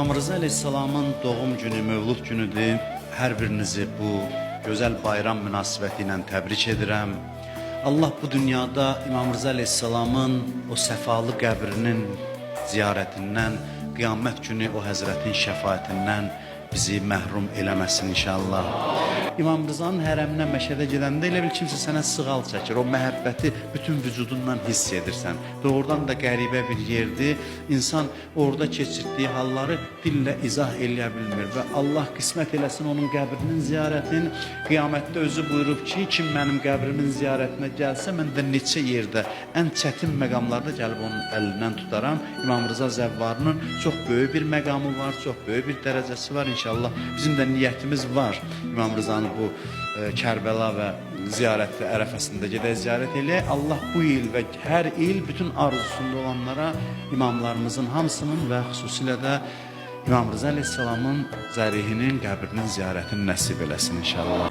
İmam Rıza Aleyhisselamın doğum günü, mövlud günüdür. Hər birinizi bu gözəl bayram münasibəti ilə təbrik edirəm. Allah bu dünyada İmam Rıza Aleyhisselamın o səfalı qəbrinin ziyarətindən, qiyamət günü o həzrətin şəfaətindən bizi məhrum eləməsin inşallah. İmam Rıza'nın hərəminə Məşədə gedəndə elə bil kimsə sənə sığal çəkir. O məhəbbəti bütün vücudundan hiss edirsən. Doğrudan da qəribə bir yerdir. İnsan orada keçirdiyi halları dillə izah eləyə bilmir. Və Allah qismət eləsin onun qəbrinin ziyarətini. Qiyamətdə özü buyurub ki, kim mənim qəbrimin ziyarətinə gəlsə, mən də neçə yerdə, ən çətin məqamlarda gəlib onun əlindən tutaram. İmam Rıza Zəvvarının çox böyük bir məqamı var, çox böyük bir dərəcəsi var inşallah. Bizim də niyyətimiz var. İmam Rıza'nı bu Kərbəla və ziyarətli ərəfəsində gedək ziyarət eləyək. Allah bu il və hər il bütün arzusunda olanlara imamlarımızın hamısının və xüsusilə də İmam Rıza Aleyhisselamın zərihinin qəbrinin ziyarətini nəsib eləsin inşallah.